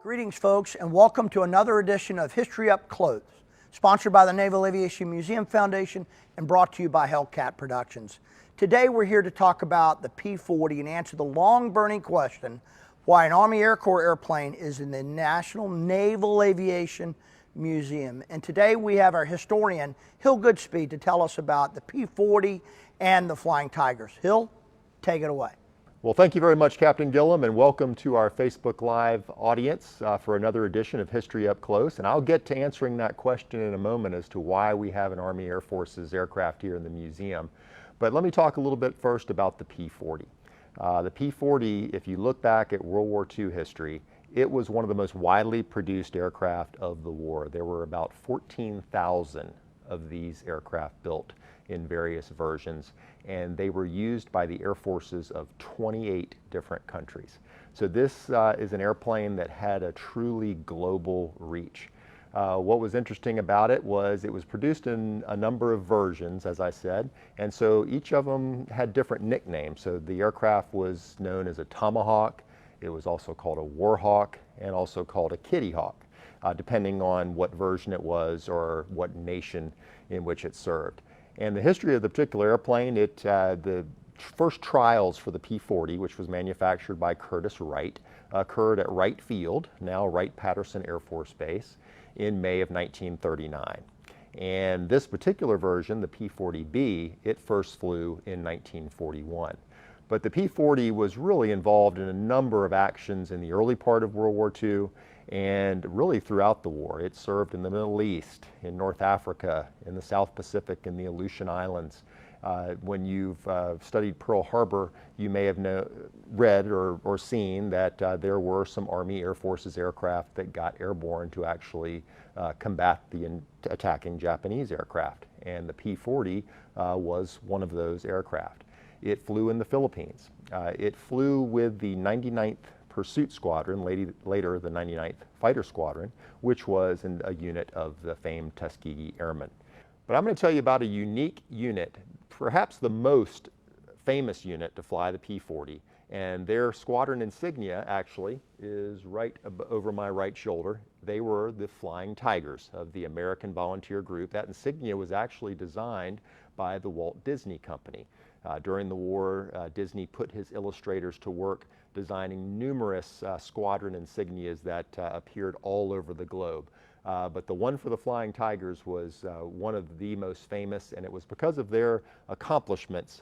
Greetings, folks, and welcome to another edition of History Up Close, sponsored by the Naval Aviation Museum Foundation and brought to you by Hellcat Productions. Today, we're here to talk about the P-40 and answer the long-burning question why an Army Air Corps airplane is in the National Naval Aviation Museum. And today, we have our historian, Hill Goodspeed, to tell us about the P-40 and the Flying Tigers. Hill, take it away. Well, thank you very much, Captain Gillum, and welcome to our Facebook Live audience for another edition of History Up Close. And I'll get to answering that question in a moment as to why we have an Army Air Forces aircraft here in the museum. But let me talk a little bit first about the P-40. The P-40, if you look back at World War II history, it was one of the most widely produced aircraft of the war. There were about 14,000 of these aircraft built in various versions, and they were used by the air forces of 28 different countries. So this is an airplane that had a truly global reach. What was interesting about it was produced in a number of versions, as I said, and so each of them had different nicknames. So the aircraft was known as a Tomahawk, it was also called a Warhawk, and also called a Kitty Hawk, depending on what version it was or what nation in which it served. And the history of the particular airplane, the first trials for the P-40, which was manufactured by Curtiss Wright, occurred at Wright Field, now Wright-Patterson Air Force Base, in May of 1939. And this particular version, the P-40B, it first flew in 1941. But the P-40 was really involved in a number of actions in the early part of World War II and really throughout the war. It served in the Middle East, in North Africa, in the South Pacific, in the Aleutian Islands. When you've studied Pearl Harbor, you may have read or seen that there were some Army Air Forces aircraft that got airborne to actually combat the attacking Japanese aircraft. And the P-40 was one of those aircraft. It flew in the Philippines. It flew with the 99th Pursuit Squadron, later the 99th Fighter Squadron, which was a unit of the famed Tuskegee Airmen. But I'm going to tell you about a unique unit, perhaps the most famous unit to fly the P-40, and their squadron insignia actually is right over my right shoulder. They were the Flying Tigers of the American Volunteer Group. That insignia was actually designed by the Walt Disney Company. During the war, Disney put his illustrators to work designing numerous squadron insignias that appeared all over the globe. But the one for the Flying Tigers was one of the most famous, and it was because of their accomplishments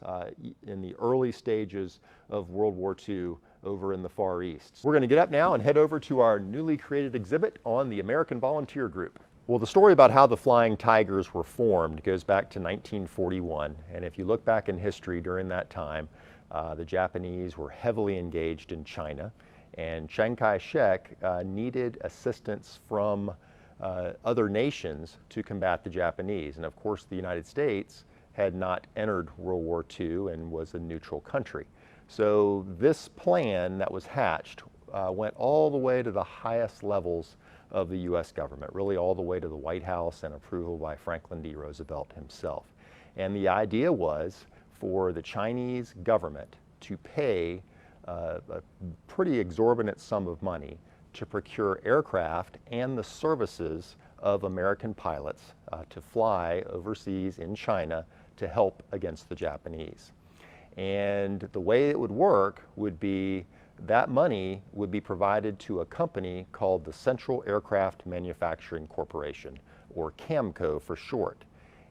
in the early stages of World War II over in the Far East. We're going to get up now and head over to our newly created exhibit on the American Volunteer Group. Well, the story about how the Flying Tigers were formed goes back to 1941, and if you look back in history during that time, the Japanese were heavily engaged in China, and Chiang Kai-shek needed assistance from other nations to combat the Japanese. And of course, the United States had not entered World War II and was a neutral country. So this plan that was hatched went all the way to the highest levels of the U.S. government, really all the way to the White House and approval by Franklin D. Roosevelt himself. And the idea was for the Chinese government to pay a pretty exorbitant sum of money to procure aircraft and the services of American pilots to fly overseas in China to help against the Japanese. And the way it would work would be that money would be provided to a company called the Central Aircraft Manufacturing Corporation, or CAMCO for short.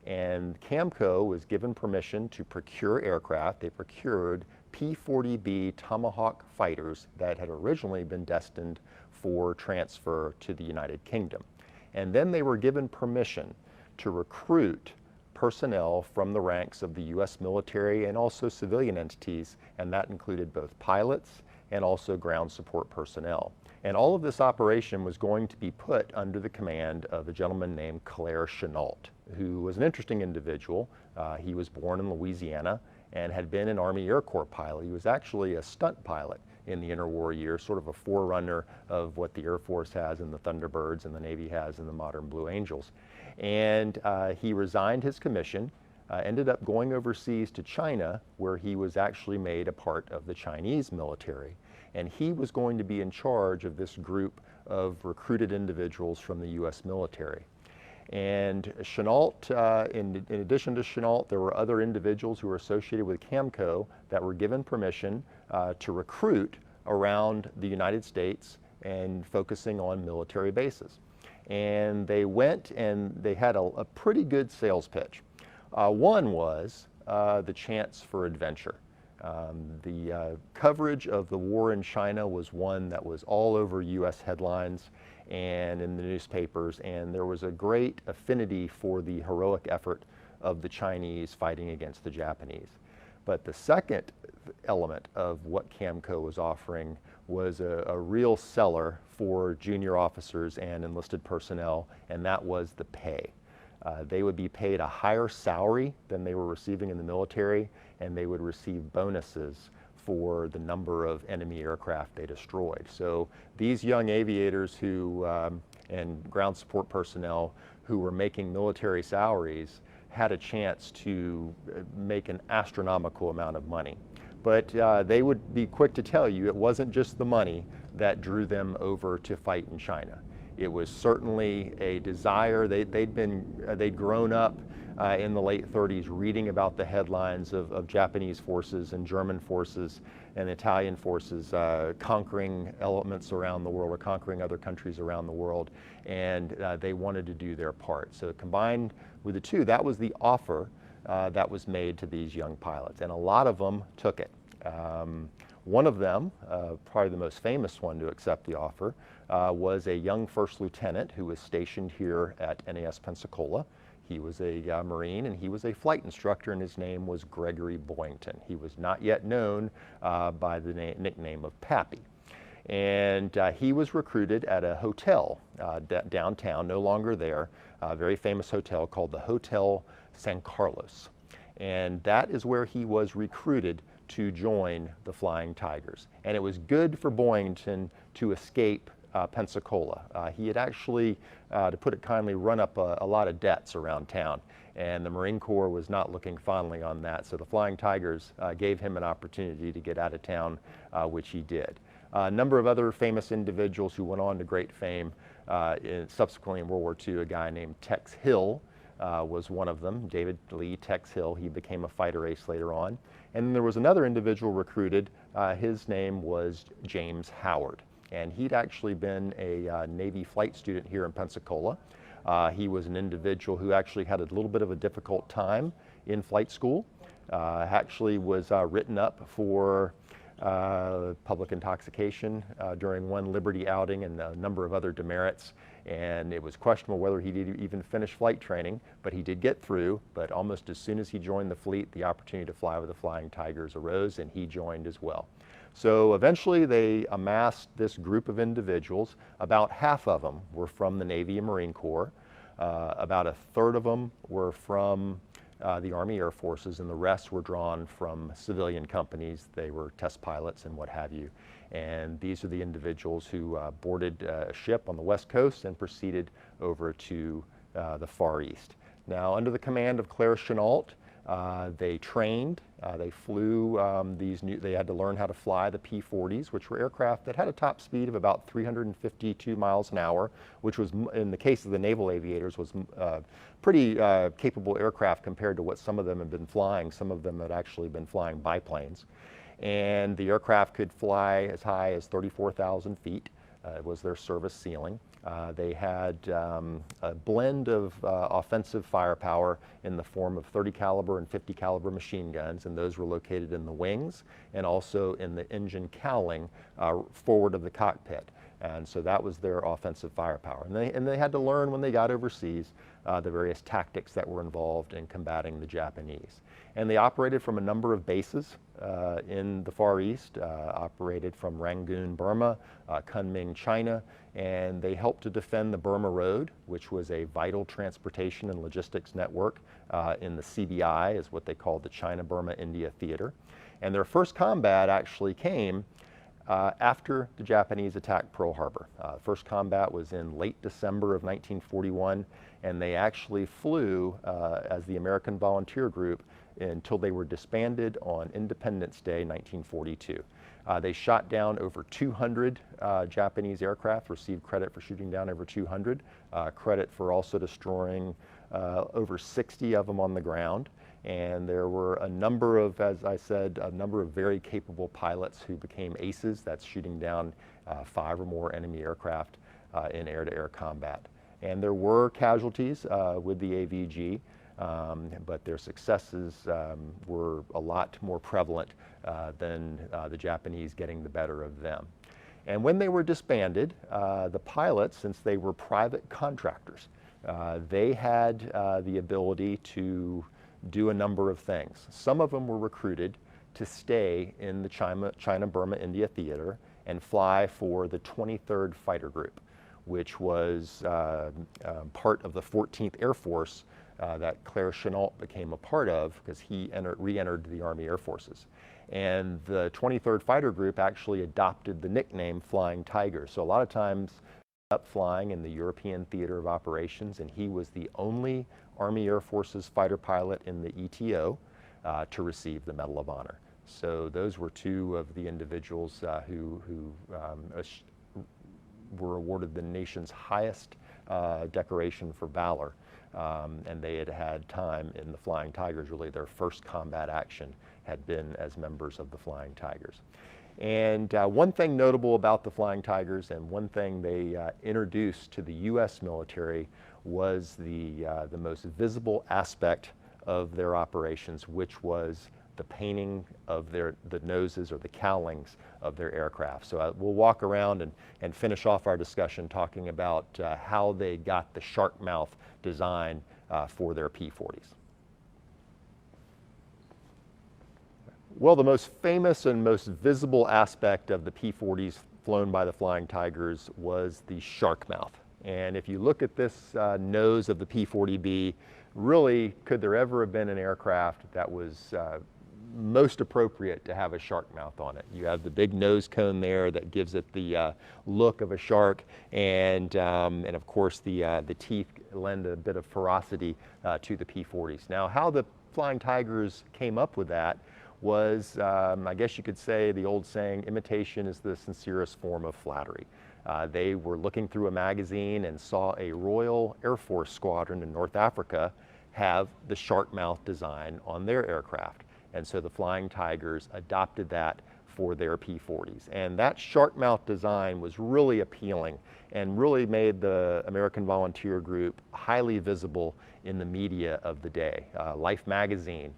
And CAMCO was given permission to procure aircraft. They procured P-40B Tomahawk fighters that had originally been destined for transfer to the United Kingdom. And then they were given permission to recruit personnel from the ranks of the U.S. military and also civilian entities, and that included both pilots and also ground support personnel. And all of this operation was going to be put under the command of a gentleman named Claire Chennault, who was an interesting individual. He was born in Louisiana and had been an Army Air Corps pilot. He was actually a stunt pilot in the interwar years, sort of a forerunner of what the Air Force has in the Thunderbirds and the Navy has in the modern Blue Angels. And he resigned his commission, ended up going overseas to China, where he was actually made a part of the Chinese military. and he was going to be in charge of this group of recruited individuals from the U.S. military. And Chenault, in addition to Chenault, there were other individuals who were associated with Camco that were given permission to recruit around the United States and focusing on military bases. And they went and they had a pretty good sales pitch. One was the chance for adventure. The coverage of the war in China was one that was all over U.S. headlines and in the newspapers, and there was a great affinity for the heroic effort of the Chinese fighting against the Japanese. But the second element of what Camco was offering was a real seller for junior officers and enlisted personnel, and that was the pay. They would be paid a higher salary than they were receiving in the military, and they would receive bonuses for the number of enemy aircraft they destroyed. So these young aviators who, and ground support personnel who were making military salaries had a chance to make an astronomical amount of money. But they would be quick to tell you it wasn't just the money that drew them over to fight in China. It was certainly a desire. They'd grown up in the late 30s reading about the headlines of Japanese forces and German forces and Italian forces conquering elements around the world or conquering other countries around the world, and they wanted to do their part. So combined with the two, that was the offer that was made to these young pilots, and a lot of them took it. One of them, probably the most famous one to accept the offer, was a young first lieutenant who was stationed here at NAS Pensacola. He was a Marine, and he was a flight instructor, and his name was Gregory Boynton. He was not yet known by the nickname of Pappy. And he was recruited at a hotel downtown, no longer there, a very famous hotel called the Hotel San Carlos. And that is where he was recruited to join the Flying Tigers. And it was good for Boynton to escape Pensacola. He had actually, to put it kindly, run up a lot of debts around town, and the Marine Corps was not looking fondly on that. So the Flying Tigers gave him an opportunity to get out of town, which he did. A number of other famous individuals who went on to great fame subsequently in World War II, a guy named Tex Hill was one of them, David Lee Tex Hill. He became a fighter ace later on. And then there was another individual recruited. His name was James Howard. And he'd actually been a Navy flight student here in Pensacola. He was an individual who actually had a little bit of a difficult time in flight school. Actually was written up for public intoxication during one Liberty outing and a number of other demerits. And it was questionable whether he did even finish flight training, but he did get through. But almost as soon as he joined the fleet, the opportunity to fly with the Flying Tigers arose, and he joined as well. So eventually they amassed this group of individuals. About half of them were from the Navy and Marine Corps. About a third of them were from the Army Air Forces, and the rest were drawn from civilian companies. They were test pilots and what have you. And these are the individuals who boarded a ship on the West Coast and proceeded over to the Far East. Now, under the command of Claire Chenault, they trained, they flew they had to learn how to fly the P-40s, which were aircraft that had a top speed of about 352 miles an hour, which was, in the case of the naval aviators, was pretty capable aircraft compared to what some of them had been flying. Some of them had actually been flying biplanes. And the aircraft could fly as high as 34,000 feet. It was their service ceiling. They had a blend of offensive firepower in the form of 30 caliber and 50 caliber machine guns, and those were located in the wings and also in the engine cowling forward of the cockpit. And so that was their offensive firepower. And they had to learn when they got overseas the various tactics that were involved in combating the Japanese. And they operated from a number of bases in the Far East, operated from Rangoon, Burma, Kunming, China, and they helped to defend the Burma Road, which was a vital transportation and logistics network in the CBI, is what they called the China-Burma-India Theater. And their first combat actually came after the Japanese attacked Pearl Harbor. First combat was in late December of 1941, and they actually flew as the American Volunteer Group until they were disbanded on Independence Day, 1942. They shot down over 200 Japanese aircraft, received credit for shooting down over 200, credit for also destroying over 60 of them on the ground. And there were a number of, as I said, a number of very capable pilots who became aces. That's shooting down 5 or more enemy aircraft in air-to-air combat. And there were casualties with the AVG, but their successes were a lot more prevalent than the Japanese getting the better of them. And when they were disbanded, the pilots, since they were private contractors, they had the ability to do a number of things. Some of them were recruited to stay in the China-Burma-India theater and fly for the 23rd Fighter Group, which was part of the 14th Air Force that Claire Chennault became a part of because he re-entered the Army Air Forces. And the 23rd Fighter Group actually adopted the nickname Flying Tigers. So a lot of times up flying in the European theater of operations, and he was the only Army Air Forces fighter pilot in the ETO to receive the Medal of Honor. So those were 2 of the individuals who were awarded the nation's highest decoration for valor. And they had had time in the Flying Tigers. Really their first combat action had been as members of the Flying Tigers. And one thing notable about the Flying Tigers, and one thing they introduced to the U.S. military, was the most visible aspect of their operations, which was the painting of the noses or the cowlings of their aircraft. So we'll walk around and finish off our discussion talking about how they got the shark mouth design for their P-40s. Well, the most famous and most visible aspect of the P-40s flown by the Flying Tigers was the shark mouth. And if you look at this nose of the P-40B, really, could there ever have been an aircraft that was most appropriate to have a shark mouth on it? You have the big nose cone there that gives it the look of a shark, and of course the teeth lend a bit of ferocity to the P-40s. Now, how the Flying Tigers came up with that was, I guess you could say, the old saying, imitation is the sincerest form of flattery. They were looking through a magazine and saw a Royal Air Force squadron in North Africa have the shark mouth design on their aircraft. And so the Flying Tigers adopted that for their P-40s. And that shark mouth design was really appealing and really made the American Volunteer Group highly visible in the media of the day. Life magazine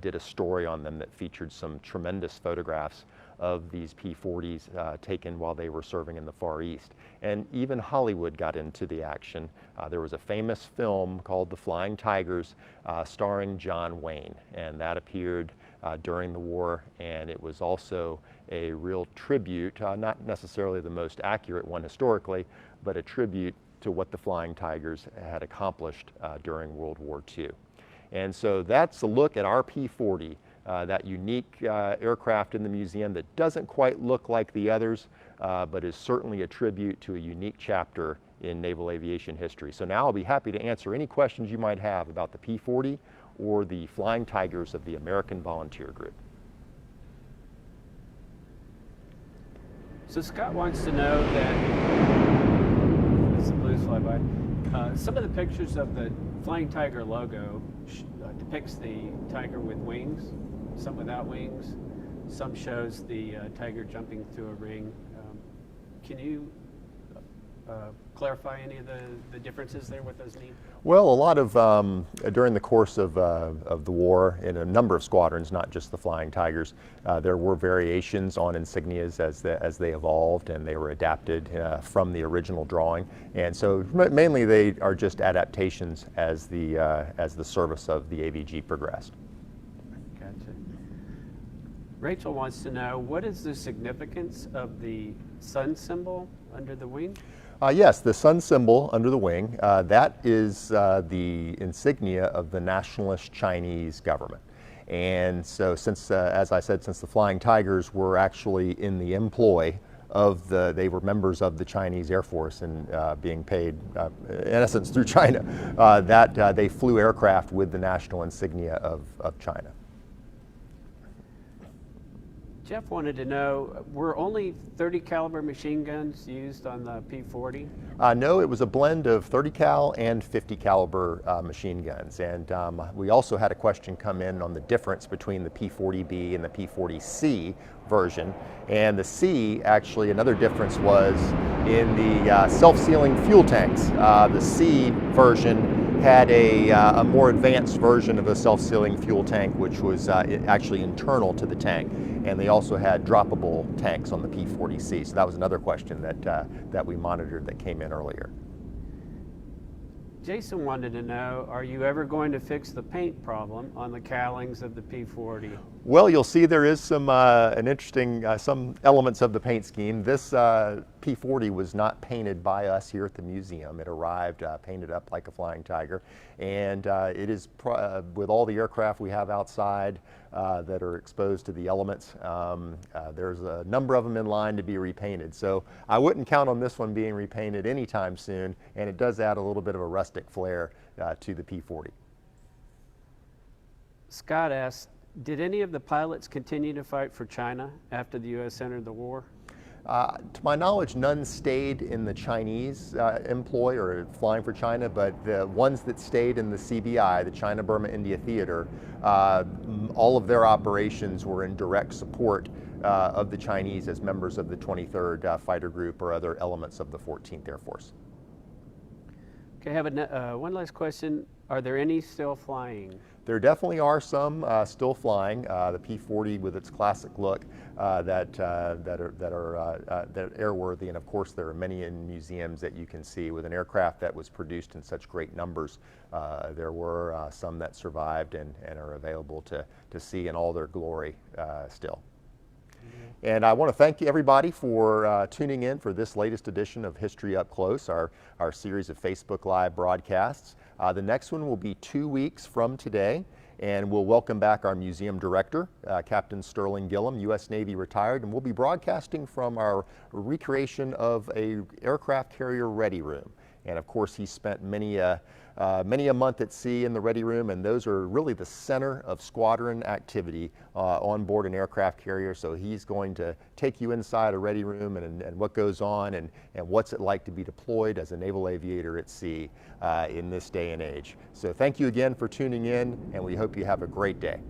did a story on them that featured some tremendous photographs of these P-40s taken while they were serving in the Far East. And even Hollywood got into the action. There was a famous film called The Flying Tigers starring John Wayne, and that appeared during the war, and it was also a real tribute, not necessarily the most accurate one historically, but a tribute to what the Flying Tigers had accomplished during World War II. And so that's a look at our P-40, that unique aircraft in the museum that doesn't quite look like the others, but is certainly a tribute to a unique chapter in naval aviation history. So now I'll be happy to answer any questions you might have about the P-40 or the Flying Tigers of the American Volunteer Group. So Scott wants to know that, as the blues fly by, some of the pictures of the Flying Tiger logo depicts the tiger with wings, some without wings. Some shows the tiger jumping through a ring. Can you clarify any of the differences there, what those mean? Well, a lot of, during the course of the war, in a number of squadrons, not just the Flying Tigers, there were variations on insignias as they evolved, and they were adapted from the original drawing. And so mainly they are just adaptations as the service of the AVG progressed. Gotcha. Rachel wants to know, what is the significance of the sun symbol under the wing? Yes, the sun symbol under the wing, that is the insignia of the nationalist Chinese government. And so since, as I said, since the Flying Tigers were actually in the employ of they were members of the Chinese Air Force and being paid, in essence, through China, that they flew aircraft with the national insignia of China. Jeff wanted to know, were only 30 caliber machine guns used on the P-40? No, it was a blend of 30 cal and 50 caliber machine guns. And we also had a question come in on the difference between the P-40B and the P-40C version. And the C, actually, another difference was in the self-sealing fuel tanks. The C version had a more advanced version of a self-sealing fuel tank, which was actually internal to the tank. And they also had droppable tanks on the P-40C. So that was another question that we monitored that came in earlier. Jason wanted to know, are you ever going to fix the paint problem on the cowlings of the P-40? Well, you'll see there is some some elements of the paint scheme. This P-40 was not painted by us here at the museum. It arrived painted up like a flying tiger, and it is with all the aircraft we have outside that are exposed to the elements. There's a number of them in line to be repainted, so I wouldn't count on this one being repainted anytime soon, and it does add a little bit of a rustic flair to the P-40. Scott asked, did any of the pilots continue to fight for China after the U.S. entered the war? To my knowledge, none stayed in the Chinese employ or flying for China, but the ones that stayed in the CBI, the China Burma India Theater, all of their operations were in direct support of the Chinese as members of the 23rd Fighter Group or other elements of the 14th Air Force. Okay, I have one last question. Are there any still flying? There definitely are some still flying. The P-40 with its classic look that are airworthy, and of course there are many in museums that you can see. With an aircraft that was produced in such great numbers, there were some that survived and are available to see in all their glory still. And I want to thank everybody for tuning in for this latest edition of History Up Close, our series of Facebook Live broadcasts. The next one will be 2 weeks from today, and we'll welcome back our museum director, Captain Sterling Gillum, U.S. Navy retired, and we'll be broadcasting from our recreation of a aircraft carrier ready room. And of course, he spent many a month at sea in the ready room, and those are really the center of squadron activity on board an aircraft carrier. So he's going to take you inside a ready room and what goes on and what's it like to be deployed as a naval aviator at sea in this day and age. So thank you again for tuning in, and we hope you have a great day.